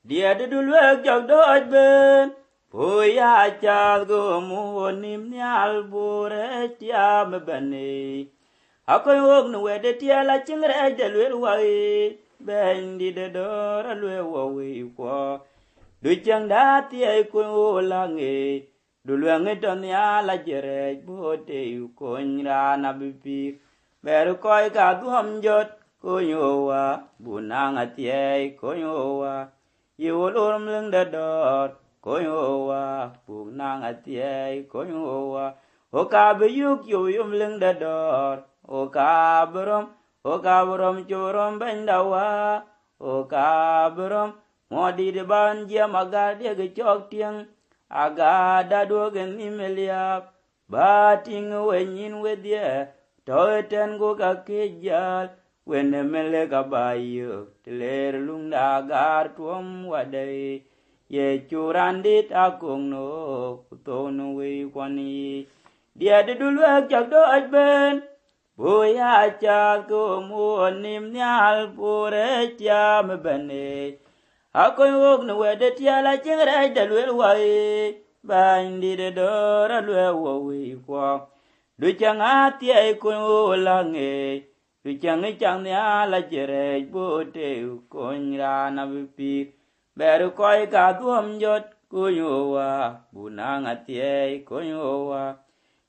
dia de dulwek jog doj ben poya cha go mu nim nyal bore tia me bane akoy wog no wede tia la chingre de lwel wai ben di de dor lwe wo wi ko du chang da tia ko la nge du lwe nge ton ya la jere bo te ko nyra na bipi ber koy ka duom jot ko yowa bunanga tia ko yowa Yolum lưng đợt đợt coi hoa buông nàng atiei coi hoa o ca be yuk yum lưng đợt đợt o ca brom chorom ben dawa o ca brom modi de ban dia maga de ge chok tiang aga da do gen imelia bating wenin wedie toeten go ka kejal Wene mele kabayo, teler lung dagar tuam wadai, ye curandit akung no, kutono we kwani. Dia de dulu jak do ajben, boya jak ko mu nim nyal pore tia me bane. Aku yog no wede tia la chingre de lwel wai, bandi de dora lwe wo we kwa. Du changa tia ko lange. Chang chang ya la jere bo te ko nyra na bi ber koi ka duom jot ko yo wa bunang atie ko yo wa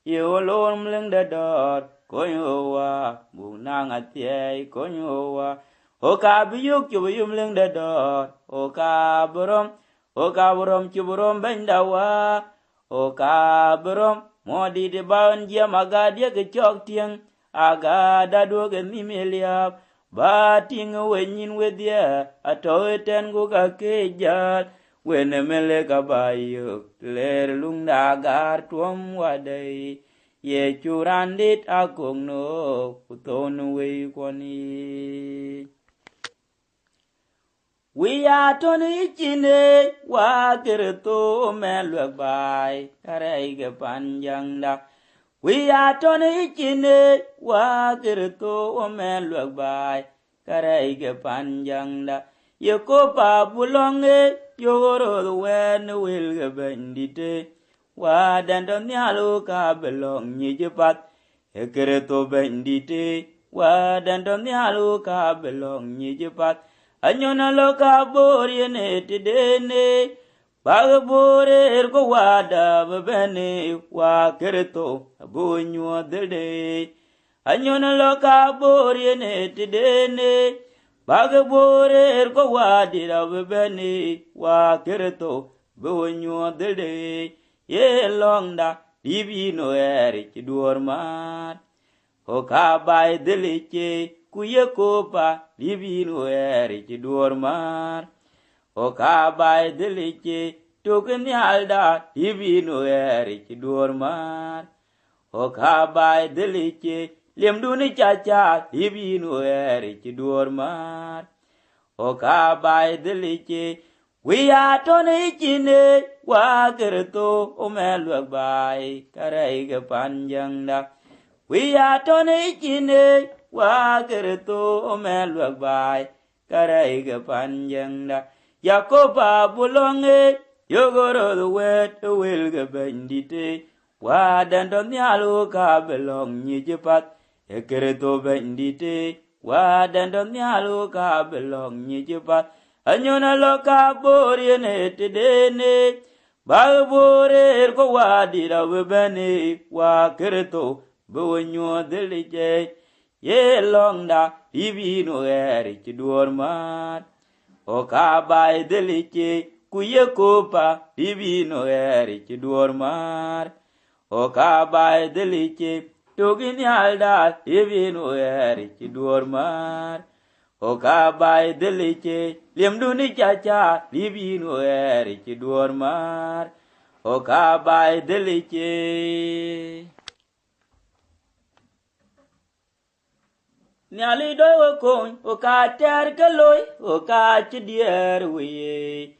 yo lom leng da dor ko yo wa bunang atie ko yo wa o ka bi yuk chu yum leng da dor o ka brom chu brom ben da wa o ka brom modi de ban dia maga dia ke chok tiang aga da do ge mimelia bating wenin wedia atoeten go ka keja wene mele ka bayo ler lung dagar tuom wadai ye curandit akong no kuton we koni we are toni chine wa kerto melwe bai karai ge panjang da We are toni chine wa kirto omen luak bai karai ke panjang da yoko pa bulonge yoro wen wil ge bendite wa dandon nyalo ka belong ni jepat e kirto bendite wa dandon nyalo ka belong ni jepat anyona lo ka borine tidene Bagabore ergo wada babene wa kerto abunyo dede anyona loka bore ne tidene bagabore ergo wadira babene wa kerto abunyo dede ye longda divino eri kiduor mat o kabai deliche kuye kopa divino eri kiduor mat O kabai delice token yalda ibino eri kiduor mar O kabai delice lemduni chacha ibino eri kiduor mar O kabai delice we are toni chine wa kerto o melwak bai karai ke panjang da we are toni chine wa kerto o melwak bai karai ke panjang da Yakoba bulonge yogoro the wet will ge bendite wa dandon nyalo ka belong ni jepat ekereto bendite wa dandon nyalo ka belong ni jepat anyona loka bori ne tedene ba bore ko wa dira webene wa kereto bonyo delije ye longda ibino eri kiduor mat O kabai delice kuye kopa divino eri kiduor mar O kabai delice togin yalda divino eri kiduor mar O kabai delice lemduni chacha divino eri kiduor mar O kabai delice Nyali doi wo kony, o ka ter ke loy, o ka chidier wiye.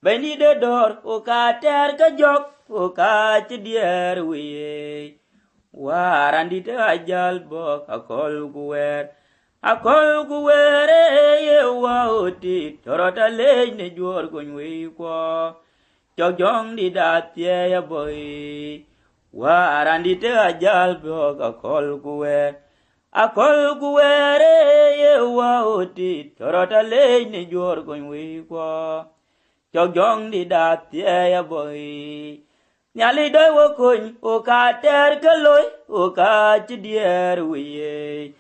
Beni de dor, o ka ter ke jok, o ka chidier wiye. Warandi te ajal bok akol kuwer, akol ku were ye wa oti torota le ne jor ko nwi ko jong di datie ya boy wa randi te ajal bo akol ku were ye wa oti torota le ne jor ko nwi ko jong di datie ya boy nyali doi wo kun o ka ter ke loy o ka chidier wiye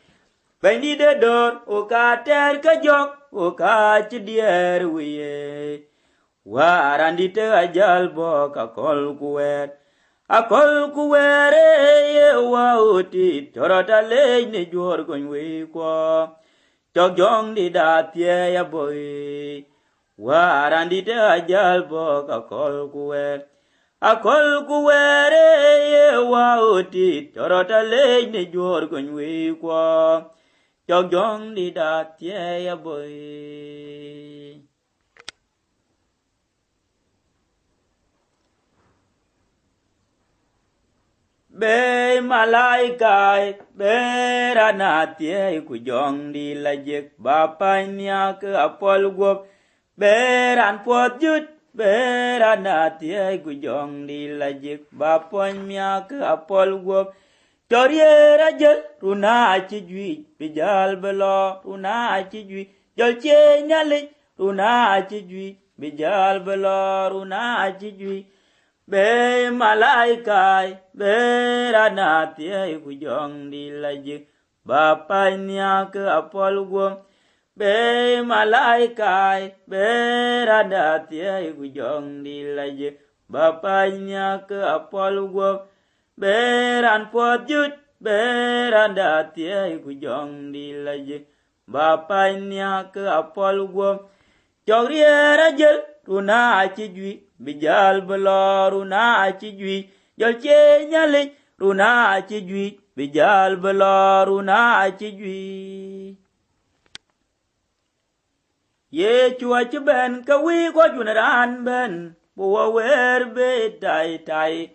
bendi de dor o ka ter ke jok o ka chidier wiye warandi te ajal bo ka kol kuwer akol kuwere ye wa oti torota le ne jor gon we ko jong di datie ya boy warandi te ajal bo ka kol kuwer akol kuwere ye wa oti torota le ne jor gon we ko jong di datie ya boy be malaikai be ranatie ku jong di lajek bapanya ke apol gop be ran pot jut beranatie ku jong di lajik bapanya ke apol gop torie rajel runa ci jui bijal belo runa ci jui jol ce nyali runa ci jui bijal belo runa ci jui be malaikai beranatie ku jong di lajik bapanya ke apol gop be malaikai beranatie ku jong di laje bapanya ke apol gop beran pot jut beranatie ku jong di laje bapanya ke apol gop jong riera jel runa ci jui bijal belo runa ci jui jol ce nyali runa ci jui bijal belo runa ci jui ye chua chu ben ka wi ko junaran ben bo wer be tai tai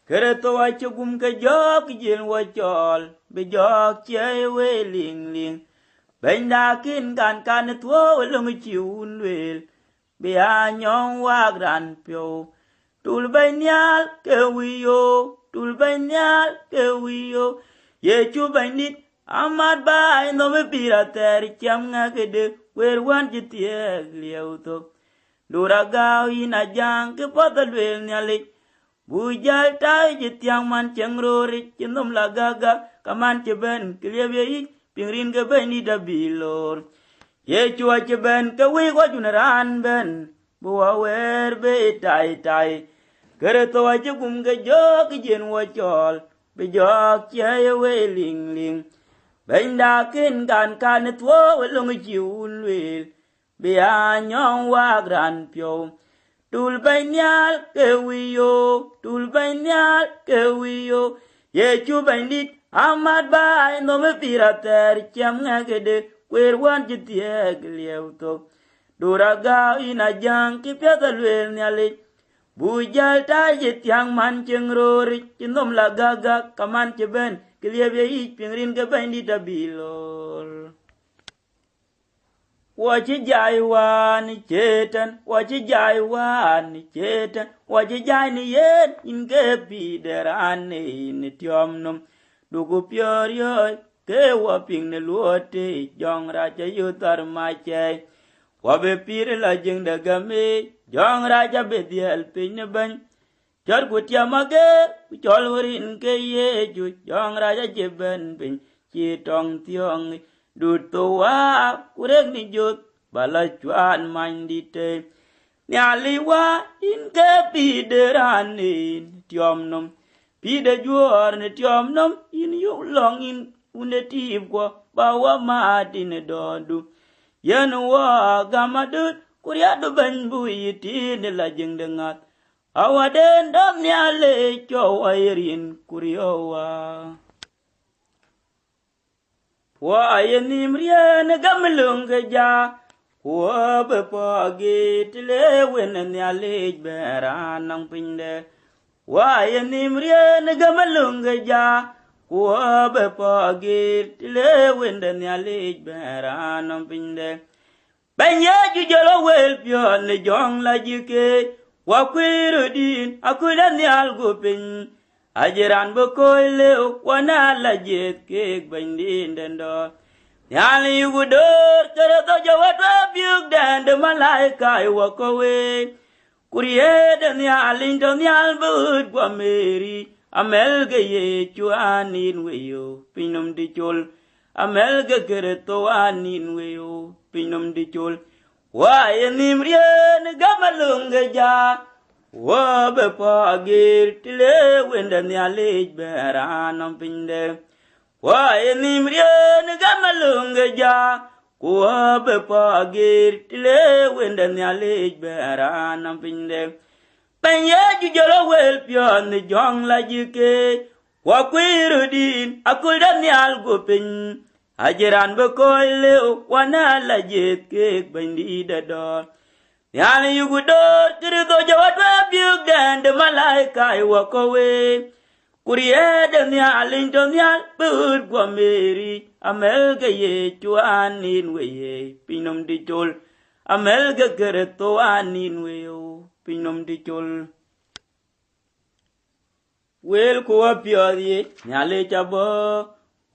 kere to wa chu gum ka jok jin wa chol be jok che we ling ling ben da kin kan tuo lu mi chiun wel be a nyong wa gran pyo tul ben nyal ke wi yo tul ben nyal ke wi yo ye chu ben nit amad ba no me pira ter cham nga ke de wer wan jitie lieu to dura gao ina jang ke potal wel nyali bujal tai jitiang man chengrori chinom la gaga kaman cheben kliebe yi pingrin ke ben di dabilor ye chua cheben ke wi ko junaran ben buwa wer be tai tai kere to wa chugum ke jok jen wa chol be jok che we ling ling ben da kin kan tuo long chiun wel be a nyong wa gran pyo tul ben nyal ke wi yo tul ben nyal ke wi yo ye chu ben dit amad ba no me pira ter cham nga ke de kwer wan jitie lieu to dura ga ina jang ki pya wel nyale bujal ta jitiang man chengrori chinom la gaga kaman cheben kliebe yi pingrin ke ben di dabilol wachi jai wa ni chetan wachi jai wa ni chetan wachi jai ni yen in ke bideran ni tiomnum dugu pior yo ke wa ping ne luote jong raja yutar ma che wa be pir la jing daga me jong raja be diel pin ban char gutia mage chol worin ke ye ju jong raja jeben pin chi tong tiong du to wa kurek ni jut bala chuan man di te nyali wa in ke pi de ran ni tiom nom pi de juor ni tiom nom in yu long in unetib ko ba wa ma din do du yen wa gamadut kurya do ban bu yiti ne la jing de ngat awaden dom nyale cho airin kuryo wa ayenim rien gamlung ja wa be pagi tile wen nyale beran nang pinde wa ayenim rien gamlung ja của bề bò ghi lê quên đền nhà lê bè ra nông bình đê bây nhớ chú cho lo quên pion lê giong la dư kê wa quy rồi đi à quy đền nhà gu bình ajiran bê coi lêu wa na la dê kê bình đi đền đó nhà lê gu đơ kê to cho wa tra biếc đền đê mà lại cài wa cô we kuriye đền nhà linh đền nhà bớt qua meri amel ge ye chuanin weyo pinum di chol amel ge kereto anin weyo pinum di chol wa enim rien gamalung ge ja wa be pa gir tile wenda nyale beranam pinde wa enim rien gamalung ge ja wa be pa gir tile wenda nyale beranam pinde bây giờ chú cho lo quên pion ni jong la dư kê wa quy rồi đi à quy đan nyal gu pin ajiran bê coi lêu wa na la dê kê bình đi đà đo nhà ni yu gu đô kiri to cho wa tra biếc đàn đê mà lại cài wa cô we kuriye đàn nhà linh to nhà bớt qua meri amel ge ye chu anin we ye pinum di chol amel ge kere to anin we yo pinum di chol wel ko piori nyale chabo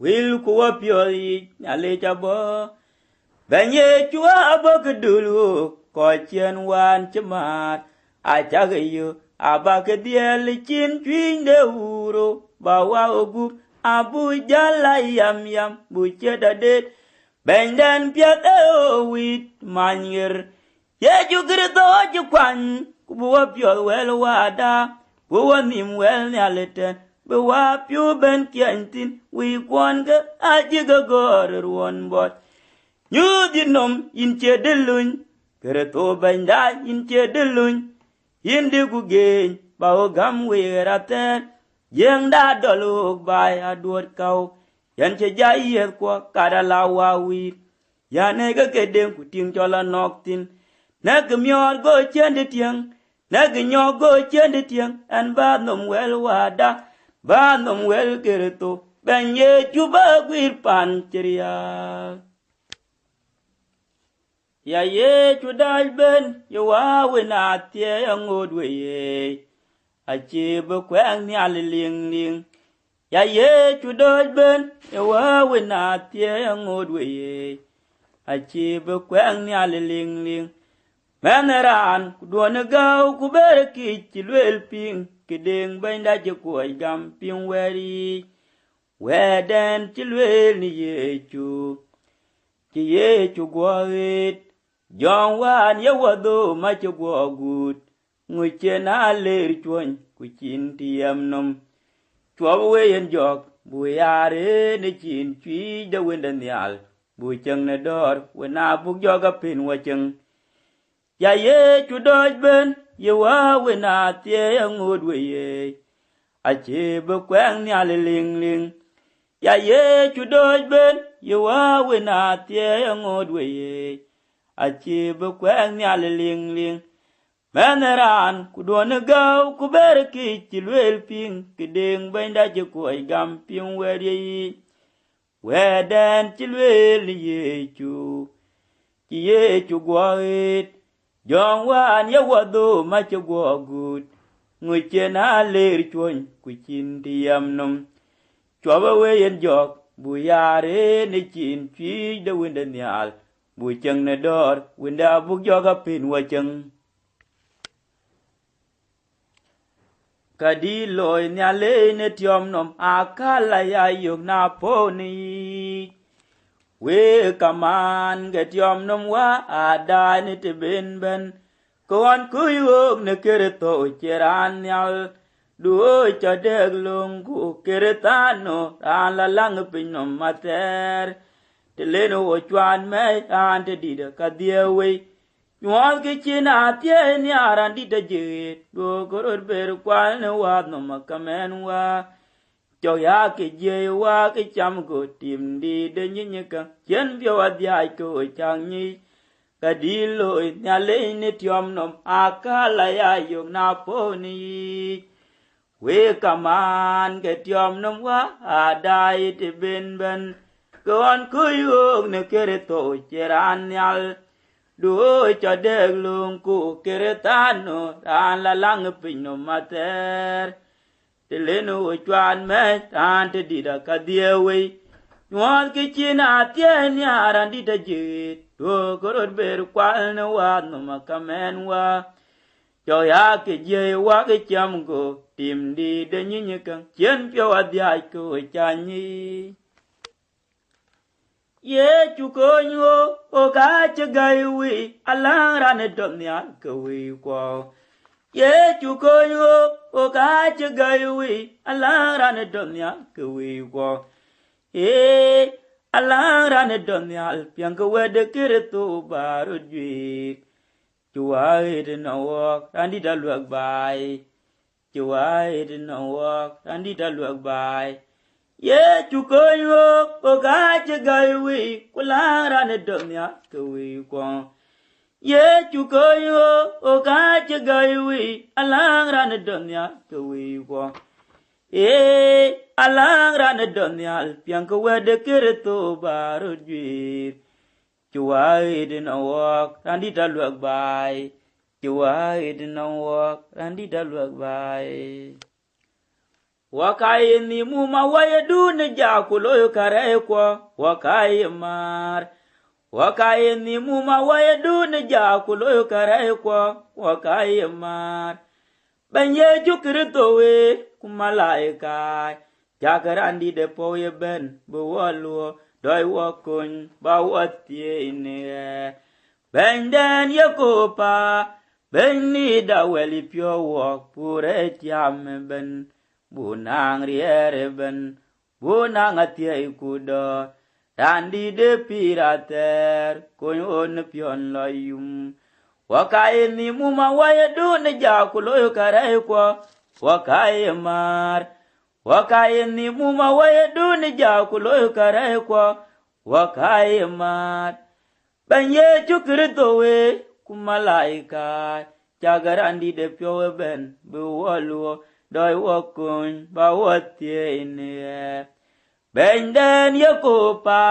wel ko piori nyale chabo banye chua abagdulu ko chen wan chmat a chagayu abagdiel chin twin de uro bawa ogu abu jala yam yam bu chedadet bendan piat o wit manyer ye jugrido jukwan kuwa pior wel wada kuwa nim wel nyaleten be wa pyu ben kiantin wi kwan ga ajiga gor ruon bot nyu dinom in chedelun kereto benda in chedelun in de gu gen ba gam we raten yeng da doluk bai aduot kau yan che jai kwa kadala wa wi ya ne ga kedem ku ting chola noktin na gmyor go chen de tiang na gnyo go chen de tiang an ba nom wel wada ba nom wel kereto ben ye chu ba gwir pan cheria ya ye chu dal ben yo wa we na tie ngod we ye a chi ba kwang ni al ling ling ya ye chu dal ben yo wa we na tie ngod we ye a chi ba kwang ni al ling ling Meneran kuduana gau kuberki chilwel ping kideng bainda jekuai gam ping weri weden chilwel ni yechu gwawit jong wan yawado macho gwagut nguchena ler chuan kuchin tiam nom chwawe yen jok buyare ne chin chui da wenda nyal bu chang na dor wena buk joga pin wa chang ya ye chu doj ben ye wa we na tie ngud we ye a che bu kwang nya le ling ling ya ye chu doj ben ye wa we na tie ngud we ye a che bu kwang nya le ling ling meneran ku do na gau ku ber ki chi lwel ping ki ding ben da je ku ai gam ping we ye we den chi lwel ye chu gwa it Jong wan ya wado ma cho go good người chena ler chuon ku chin tiam nom cho ba we yen jok bu yare ne chin chi de win de nyal bu chang ne dor win da bu joga pin wa chang kadi loy nyale ne tiom nom akala ya yok na po ni we kaman get yom nom wa ada ni te ben ben kon ku yok ne kereto cheran nyal du cha deg lung ku keretano ran la lang pin nom mater te leno o chwan me an te di de ka die we nyol ke china tie ni aran di de je do goror ber kwal ne wa nom kamen wa cho ya ke je wa ke cham ko tim di de nyi ka chen bio adya ko chang ni ka di lo nya le ni tiom nom akala ya yo na po ni we kaman ke tiom nom wa adai te ben ben gon kuyuk ne kere to cheran nyal du cho deg lung ku kere tano ran la lang pin no mater te lenu chuan me tan te dida ka diewe nuan ke china tien yaran dida jit do korot ber kwal no wa no makamen wa cho ya ke je wa ke cham go tim đi de nyi kan chen pyo adya ko chanyi ye chu ko nyo o ka che gai wi alang ran dom nya ko wi ko ye chu ko nyo o ka che gai wi alang ran dom nya ko wi ko e alang ran dom nya piang ko we de kire to baru ji chuai de no ran di da luak bai chuai de no ran di da luak bai ye chu ko yo o ga che gai wi ku la ra ne dom ya ko wi ko ye chu ko yo o ga che gai wi alang ra ne dom ya ko wi ko e alang ra ne dom ya piang ko we de kere to baru ji chuai de no ran di da luak bai chuai de no ran di da luak bai wakai ni mu ma waye du ne ja kulo kare ko wakai mar wakai ni mu ma waye du ne ja kulo kare ko wakai mar banye jukirito we kumalaika jakarandi de po ye ben bo walu doi wakun ba watie ne benden ye kopa benni da weli pyo wak pure tiam ben bunang riere ben bunang atie kudo randi de pirater koyon pion layum wakai ni muma waye du ne jakulo kare ko wakai mar wakai ni muma waye du ne jakulo kare ko wakai mar banye chukrito we kumalaika jagarandi de pyo ben bu walu doi wakun ba watie ine benden yakopa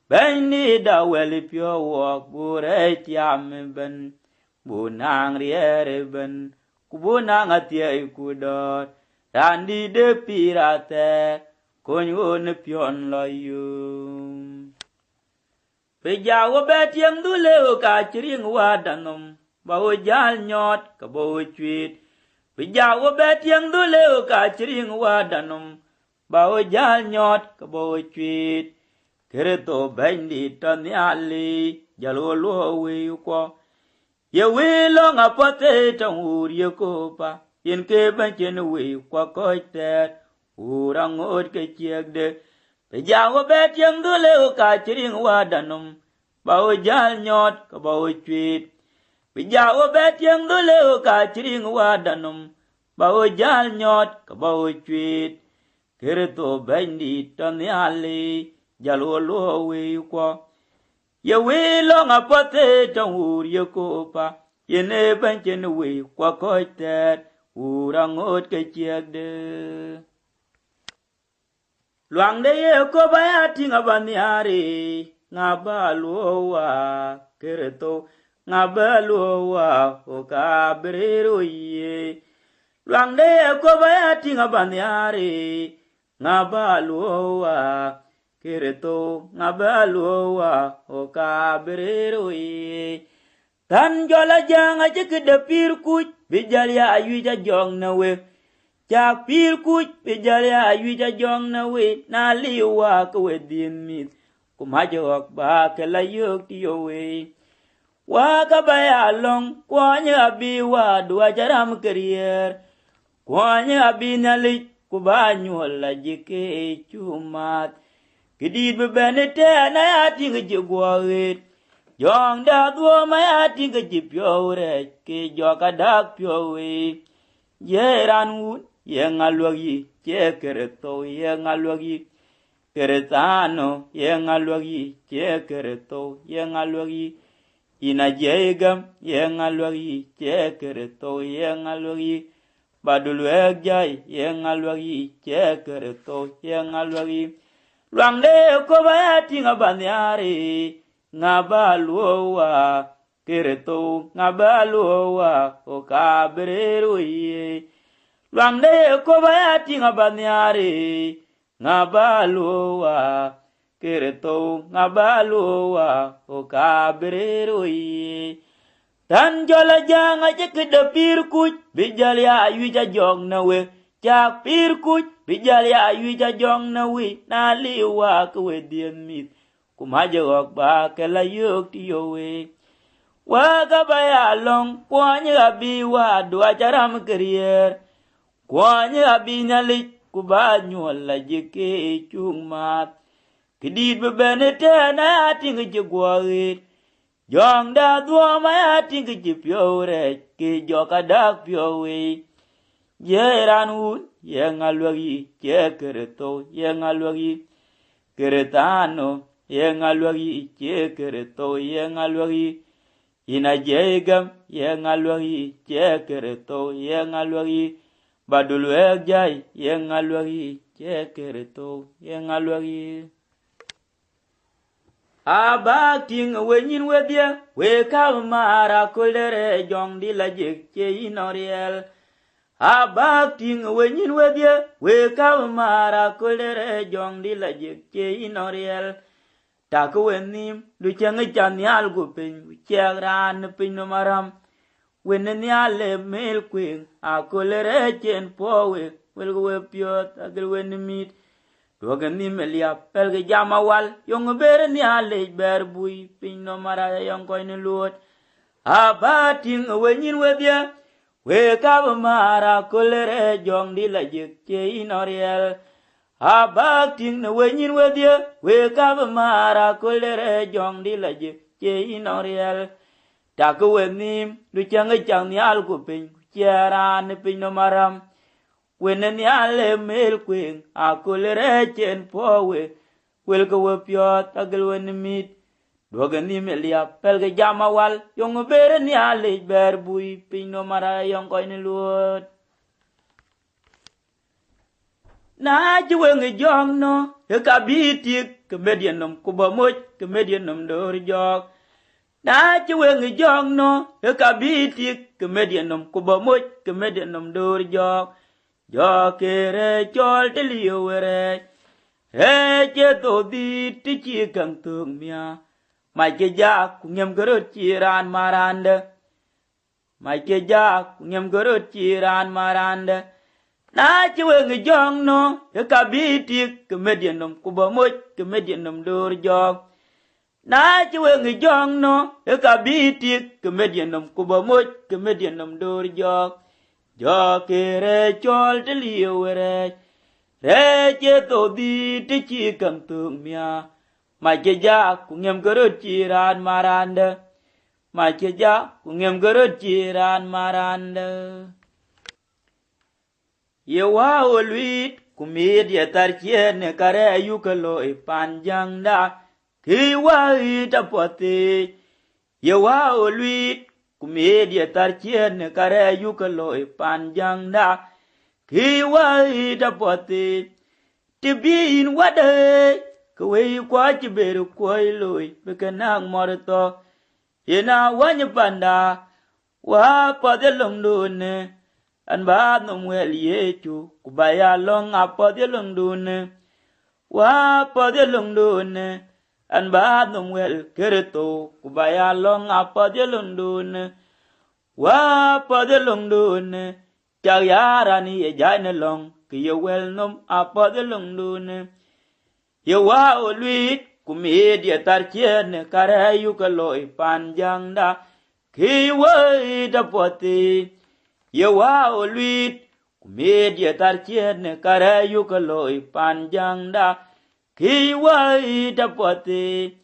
benni da weli pyo wak bure tiam ben bunang riere ben kubunang atie kudot randi de pirate konyon pion layum pejawo betiang dule ka chiring wadanum bawo jal nyot ka bawo chwit pejawo betiang dule ka chiring wadanum bawo jal nyot ka bawo chwit kereto bendi tanyali jalo lo we ko ye we lo ngapote tangur ye kopa yen ke banchen we ko koite urangot ke chiegde pejawo betiang dule ka chiring wadanum bawo jal nyot ka bawo chwit pejawo betiang dule ka chiring wadanum bawo jal nyot ka bawo chwit kereto bendi tanyali jalo lo we ko ye we lo ngapote tangur ye kopa yene banchen we ko koite urangot ke chiegde luangde ye ko baya tinga baniare ngabaluwa kereto ngabaluwa o kabrero ye luangde ye ko baya tinga baniare ngabaluwa kereto ngabaluwa o kabrero ye tan jola janga jekde pir kuch bijal ya ayuja jong na we jak pir kuch bijal ya ayuja jong na we na liwa ko we din mit kumajok ba ke la yok ti yo we wa ka baya long kwanya bi wa dua jaram kerier kwanya bi nali kubanyo la jike chumat kidid bebenete na ya tinga jigwawet jong da duo ma ya tinga jipyore ke joka dak pyowe ye ranun ye ngalwagi che kereto ye ngalwagi keretano ye ngalwagi che kereto ye ngalwagi ina jegam ye ngalwagi che kereto ye ngalwagi badulwek jai yang alwagi chekereto yang alwagi luangde ko bayati ngabanyari ngabaluwa kereto ngabaluwa o kabreru ye luangde ko bayati ngabanyari ngabaluwa kereto ngabaluwa o kabreru ye tan jola janga jekede pir kuj bijal ya yuja jong na we jak pir kuj bijal ya yuja jong na we na liwa kwe dien mit kumaje ok ba kela yok tiyo we waga baya long kwanye abi wa dua jaram kerier kwanye abi nyalik kuba nyola jeke chung mat kidid bebenete na tingi jegwagit Jong da dua maya tinggi jipyo re ki joka dak pyo we ye ranu ye ngalwagi ye kereto ye ngalwagi keretano ye ngalwagi ye kereto ye ngalwagi ina jegam ye ngalwagi ye kereto ye ngalwagi badul jai ye ngalwagi ye kereto ye ngalwagi Abak ting wenyin wedya we kamara kulere jong di lajek che inoriel Abak ting wenyin wedya we kamara kulere jong di lajek che inoriel Tak wenim du chang chan yal gu pin chagran pin no maram wen nyal mel kwing a kulere chen powe wel we piot agel wen mit Dogen ni melia pelge jama wal yong ber ni ale ber bui pin no mara yong koy ni luot abating wenyin wedya we ka mara kolere jong di la jek che inoriel abating wenyin wedya we ka mara kolere jong di la jek che inoriel tak wenim du chang ni al ku pin chiaran pin no maram Wenen yale mel kwing akulere chen powe welko we piot agel wen mit dogen ni melia pelge jama wal yong bere ni ale ber bui pino mara yong koy ni luot na juwen jong no e kabiti ke medien nom kuba moj ke medien nom dor jog na juwen jong no e kabiti ke medien nom kuba moj ke medien nom dor jog Jo kere chol te liwere che to di ti chi kang tung mia mai ke ja kunyam gorot chiran marande mai ke ja kunyam gorot chiran marande na chi we ngi jong no e ka bi ti ke medien nom kuba moj ke medien nom dor jog na chi we ngi jong no e ka bi ti ke medien nom kuba moj ke medien nom dor jog Jo kere chol te liwere che to di te chi kang tung mia mai ke ja kungem gorot chiran marande mai ke ja kungem gorot chiran marande ye wa olwit kumid ye tar chien kare yukalo e panjang da ki wa ita poti ye wa olwit Kumedia tarchien kare yukalo e panjang da kiwa ida poti tibin wade kwe kwa chiberu koi lui bekenang morto yena wanya panda wa pode longdune an ba nomwel yechu kubaya long apode longdune wa pode longdune an ba nomwel kereto kubaya long apode longdune wa pode longdune chagyarani ye jane long kiye wel nom apode longdune ye wa olwit kumedia tarchien kare yukaloi panjang da kiwe da poti ye wa olwit kumedia tarchien kare yukaloi panjang da kiwe da poti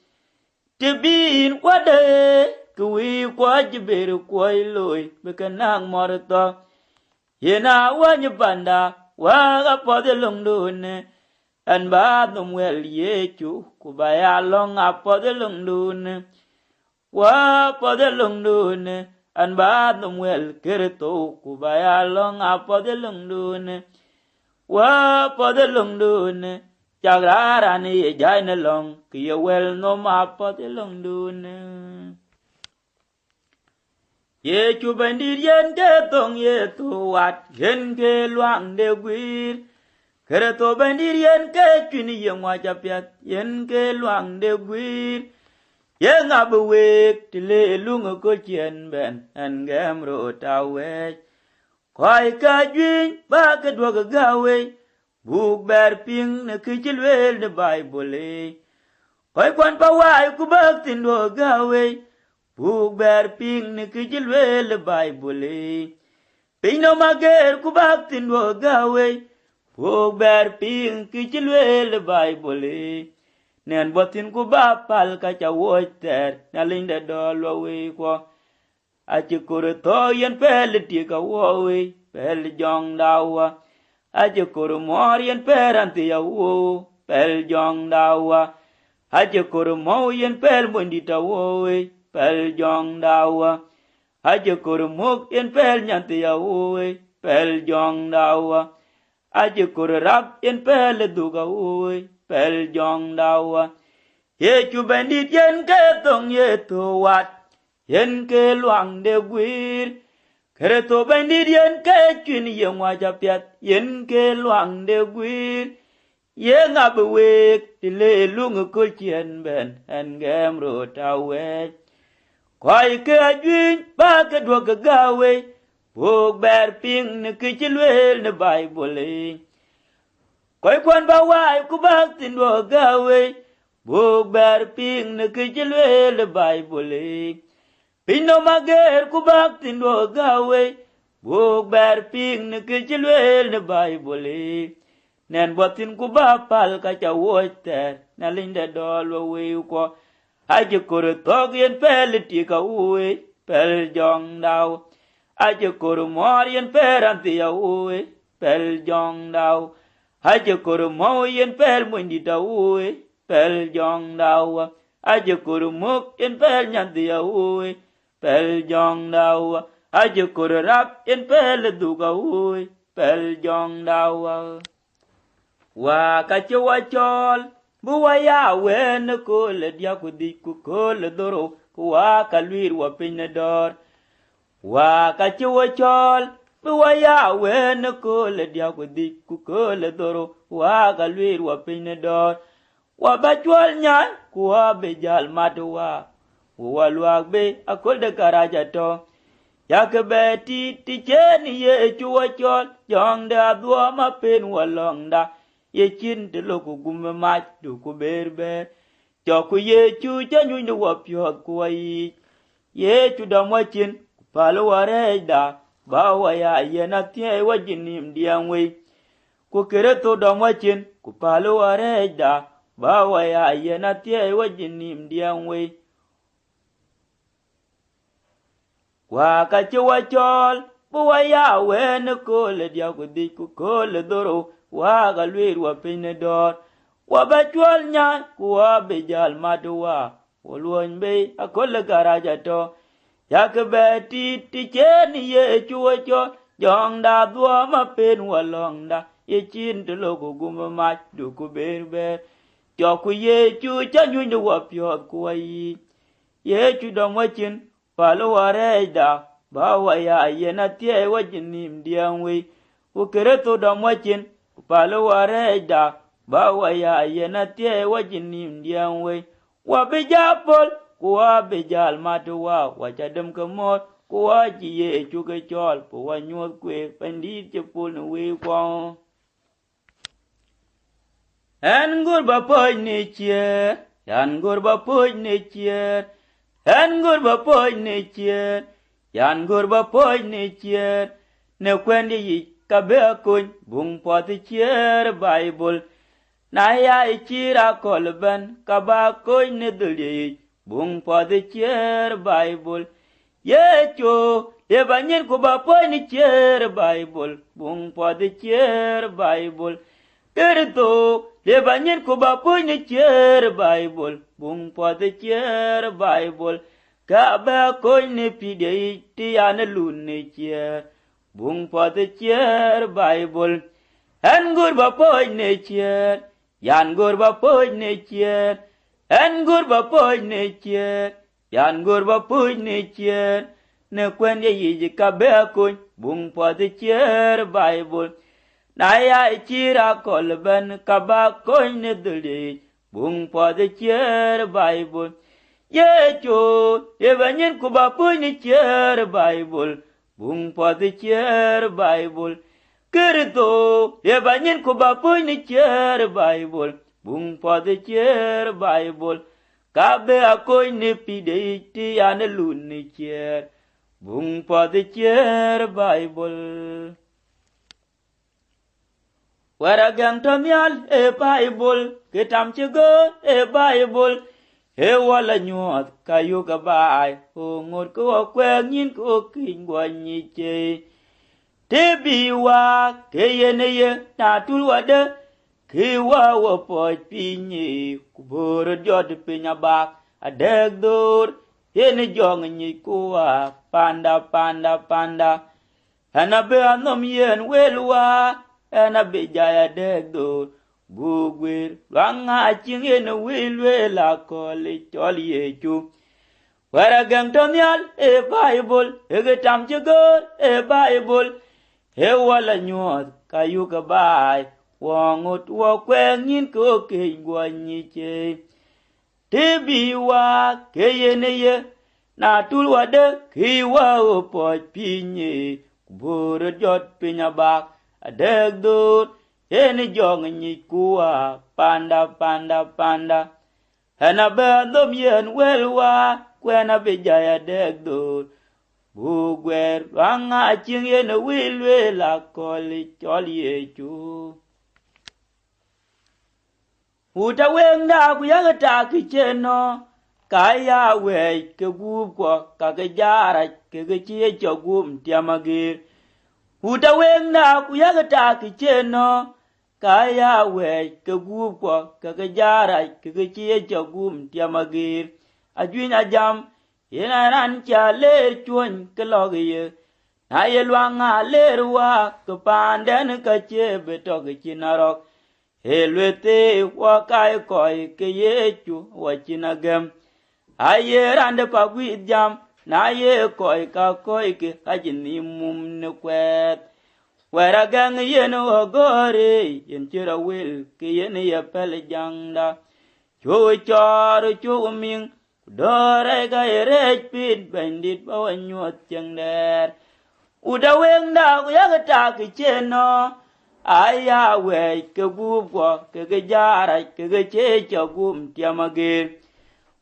tibin wade kuwi kwa jiberu kwa iloi bekenang morto yena wanya panda wa pode longdune an ba nomwel yechu kubaya long apode longdune wa pode longdune an ba no wel kerto ku ba ya long apo de lung dun wa po de lung dun chagrara ni jai na long ki wel no ma po de lung dun ye chu bandir yen ke tong ye tu wat yen ke luang de gwir kere to bandir yen ke chuni ye ngwa japyat yen ke luang de gwir ye nga buwek tile lungo ko chien ben an gam ro tawe kwai ka jwin ba ke dwa ga gawe buk ber ping ne ki chilwel de bible kwai kwan pa wai ku bak tin do gawe buk ber ping ne ki chilwel de bible ping no mager ku bak tin do gawe buk ber ping ki chilwel de bible nen botin ku ba pal ka cha wo ter na ling de do lo we ko a chi kur to yen pel ti ka wo we pel jong dawa a chi kur mor yen per an ti ya wo pel jong dawa a chi kur mo yen pel mon di ta wo we pel jong dawa a chi kur mok yen pel nyan ti ya wo we pel jong dawa a chi kur rap yen pel du ka wo we pel jong dawa ye chu bandit yen ke tong ye to wat yen ke luang de gwir kere to bandit yen ke chun ye ngwa japyat yen ke luang de gwir ye ngab wek tile lung ko chien ben en gem ro tawe kwai ke ajwin ba ke dwo ke gawe buk ber ping ne ke chilwel ne bible kwai kwan ba wai ku ba tin do gawe buk ber ping ne ke chilwel de bible pin no mager ku bak tin do gawe buk ber ping ne ke chilwel de bible nen botin ku ba pal ka cha wo ter na linde do lo we ko aje kor tog yen pel ti ka we pel jong daw aje kor mor yen per anti ya we pel jong daw aje kor mo yen pel mun di da we pel jong daw aje kor mok yen pel nyan di ya we pel jong daw aje kor rap yen pel du ga we pel jong daw wa ka che wa chol bu wa ya we ne ko le dia ku di ku ko le doro ku wa ka luir wa pin ne dor wa ka che wa chol bu wa ya we ne ko le dia ku di ku ko le doro wa ka luir wa pin ne dor wa ba chol nya ku wa be jal matwa wa luak be akol de karaja to ya ke be ti chen ye chu wa chol jong da dua ma pen wa long da ye chin de lo ku gum ma du ku ber ber cho ku ye chu cha nyu nu wa pyo ku ai ye chu da ma chin pa lo wa re da ba wa ya ye na tie wa jinim diang we ku kere to da ma chin ku pa lo wa re da ba wa ya ye na tie wa jinim diang we wa ka che wa chol bu wa ya we ne ko le dia ku di ku ko le doro wa ga luir wa pin dor wa ba chol nya ku wa be jal madwa wo luon be akol garaja to ya ke be ti chen ye chu cho jong da dua ma pen wa long da ye chin de lo ku gum ma du ku ber ber cho ku ye chu cha nyu de wa pyo ku ai ye chu dong wa chin pa lo wa re da ba wa ya ye na tie wa jinim diang we ku kere to dong wa chin pa lo wa re da ba wa ya ye na tie wa jinim diang we wa be ja pol ku wa be jal ma to wa cha dem ka mo ku wa ji ye chu ke chol pu wa nyu kwe pandi che pul we ko en gur ba po ni che yan gur ba po ni che en gur ba po ni che yan gur ba po ni che ne kwendi yi ka be kun bung po ti che bible na ya ichira kolben ka ba ko ni duli bung po ti che bible ye cho ye ba nyen ko ba po ni che bible bung po ti che bible kerto le ba nyen ko ba po ni che bible bung po ti che bible ka ba koi ne pide ti an lun ne che bung po de che Bible en gur ba poi ne che yan gur ba poi ne che en gur ba poi ne che yan gur ba poi ne che ne kwen ye yi ka ba koi bung po de che Bible na ya chira kol ben ka ba koi ne de bung po de che Bible ye cho ye banyin ku ba poi ne che Bible bung po de che Bible Kerto ye banyin ku ba poi ni cher Bible bung po de cher Bible ka be a koi ni pide ti an lun ni cher bung po de cher Bible wara gang tomyal e Bible ke tam chigo e Bible he wala nyot kayu ka bai o ngot ko kwe nyin ko kin gwa ni che te biwa ke yene ye na tulwa de ke wa wo po pinyi ku bor jot pinya bak adeg dor yene jong ni ku wa panda ana be anom yen welwa ana be jaya deg dor bugwir wanga ching yene wilwela ko le chol ye chu wara gang tomyal e Bible e tam chigo e Bible he wala nyot kayu ka bai wongot wo kwen yin ko ke gwa ni che te bi wa ke yene ye na tul wa de ki wa o po pinyi bor jot pinya bak adeg dor ene jong ni kuwa panda hana ba dom yen welwa kwena be jaya deg dor bugwer wanga ching ye no wilwe la koli chol ye chu uta wenga ku yaga ta ki cheno kaya we ke gu ko ka ge jara ke ge chi cho gum tiamage uta wenga ku yaga ta ki cheno kaya we ke gu ko ka ge jara ke ge chi cho gum tiamage ajwin ajam yena ran cha le chuon ke log ye na ye lwanga le ruwa ke panden ka che beto ke chinarok he lwete wa kai koi ke ye chu wa chinagem aye ran de pa gwi jam na ye koi ka koi ke ka jini mum ne kwet wera gang ye no gore yen chira wil ke ye ne ye pel jangda chu chor chu ming dore ga ere pit bandit ba nyot cheng der uda weng da ku ya ta ki cheno aya we ke gu ko ke ge jara ke ge che cho gum tiamage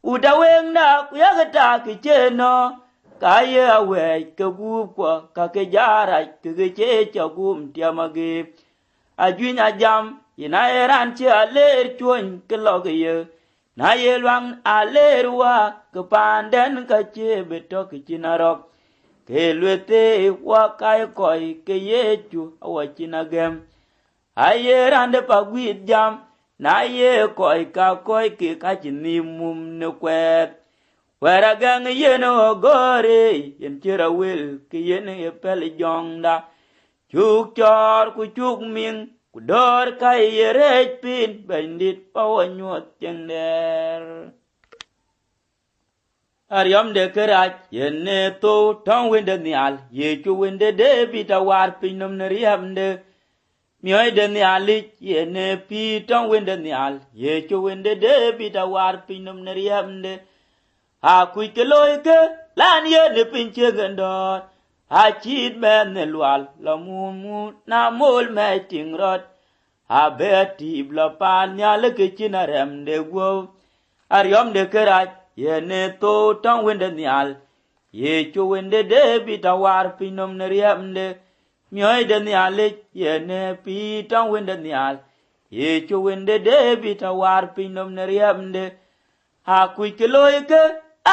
uda weng da ku ya ta ki cheno ka ya we ke gu ko ka ke jara ke ge che cho gum tiamage ajwin ajam ina eran che aler chuon ke logye na ye lwang alerwa ke panden ka che beto ke chinarok ke lwete wa kai koi ke yechu wa chinagem aye rande pa gwit jam na ye koi ka koi ke ka chini mum ne kwet wera gang ye no gore yen chira wil ke yen ye pel jongda chuk chor ku chuk ming kudor kai yere pin bandit pawanyot chengder Ariam de kerach yenne to tong wende nial ye chu wende de bita war pinum neriam de mioy de nialit yenne pi tong wende nial ye chu wende de bita war pinum neriam de ha kuite loike lan ye ne pinche gendor ha chid men ne lwal la mu na mol me tingrot ha beti bla pan nyale ke chinarem de go Ariam de kerach yene to tong wende nial ye chu wende de bita war pinum neriam de mioy de nialit yene pi tong wende nial ye chu wende de bita war pinum neriam de ha kuite loike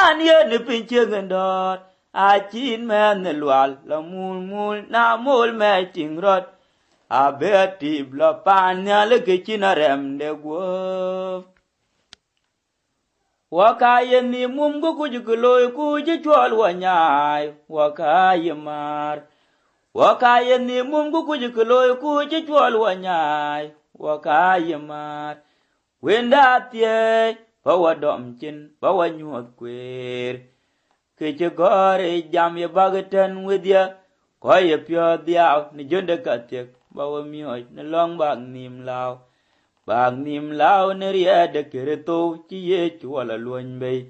an ye ne pinche gendor a chin men ne lwal la mul na mol me tingrot a beti bla pan nyale ke chinarem de go Wakaye ni mumgu kujukuloy kujichwal wanyay, wakaye mar. Wakaye ni mumgu kujukuloy kujichwal wanyay, wakaye mar. Wenda tiye, bawa domchin, bawa nyuat kwer. Kiche gore jam ye bagatan widya, koye pyo diaw ni jonde katyek, bawa mioy ni long bag nim lao. Bag nim lao ni riede kireto, chiye chwala luany bay.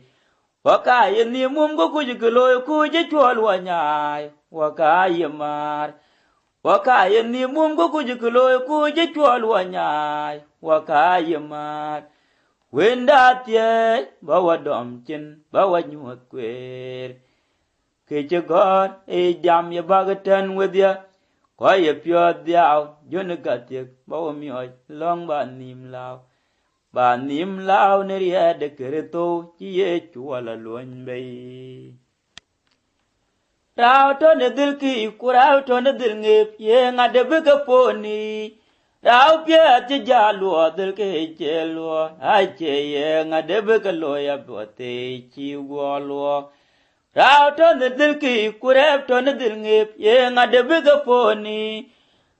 Wakaye ni mumgu kujukuloy kujichwal wanyay, wakaye mar. Wakaye ni mumgu kujukuloy kujichwal wanyay, wakaye mar. Wenda tiye, bawa domchin, bawa nyuat kwer. Kiche god, jam ye bagatan widya, koye pyo diaw, jonde katyek, bawa mioy, long ba nim lao. Ba nim lao ni riede kireto, chiye chwala luany bay. Rao to ne dil ki kurao to ne dil ngip, ye ngade bika poni. Rao pia ti jaluo dil ki che luo, ache ye ngade bika loya bote chi guo luo. Rao to ne dil ki kurao to ne dil ngip, ye ngade bika poni.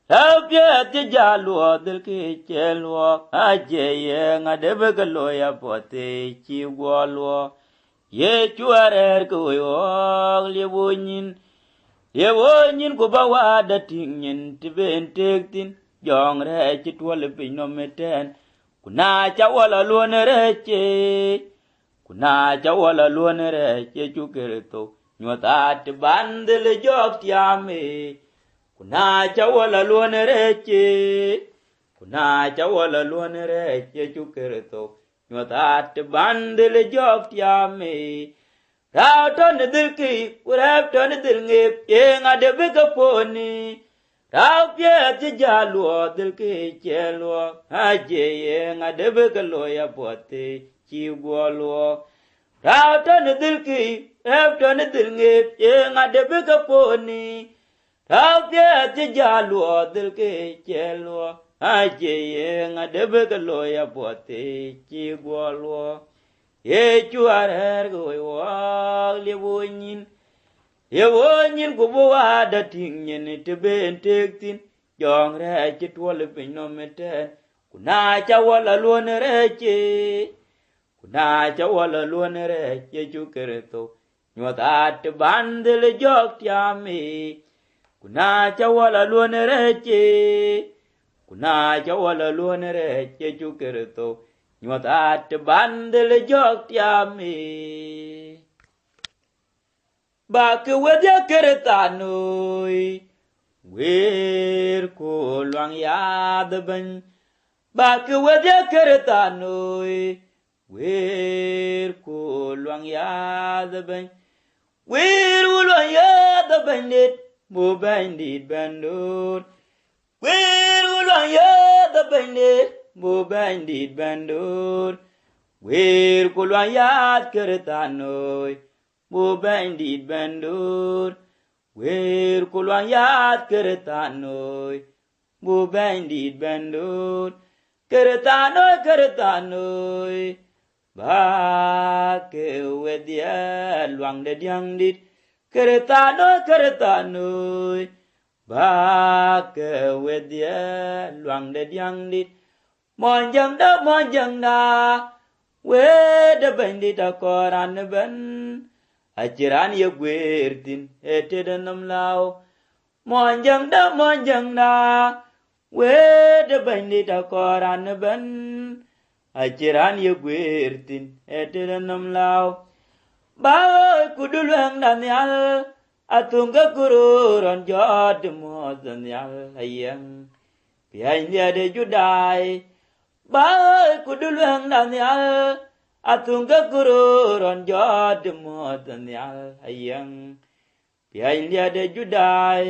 Rao pia ti jaluo dil ki che luo, ache ye ngade bika loya bote chi guo luo. Ye chuarer kuyo ye wonyin ku bawa da tingin tiben tektin jong re chitwal pin no meten kuna chawala luon reche chukerto nyota te bandel jok tiame kuna chawala luon reche chukerto nyota te bandel jok tiame. Rao to ne dil ki, kurep to ne dil ngip, ye ngade bika poni. Rao pye ti jaluo dil ki che luo, aje ye ngade bika loya bote chi guo luo. Rao to ne dil ki, kurep to ne dil ngip, ye ngade bika poni. Rao pye ti jaluo dil ki che luo, aje ye ngade bika loya bote chi guo luo. Ye chuarer goy ye wonyin kubuwa da tingin tiben tektin jong re chitwal pin no meten kuna chawala luon reche chukerto nyota te bandel jok tiame kuna chawala luon reche chukerto nyota te bandel jok tiame. Ba ke wedya keretanoi, wer ko luang yad ben. Ba ke wedya keretanoi, wer ko luang yad ben. Wer luang yad ben dit, mo bandit bandot. Wer luang yad ben dit, mo bandit bandot. Wer ko luang yad keretanoi, mo bandit bandot. Wer ko luang yad keretanoi, mo bandit bandot. Keretanoi, ba ke wedya luang de diang dit. Keretanoi, ba ke wedya luang de diang dit. Monjang da, weda bandit akoran ben. Aciran ye gwertin etedenam lao. Monjang da, weda bandit akoran ben. Aciran ye gwertin etedenam lao. Ba kudulwang danyal, atunga kururon jod mo danyal ayang. Pihain dia de judai. Ba kudulwang danyal, atunga kururon jod mo danyal ayang. Pihain dia de judai.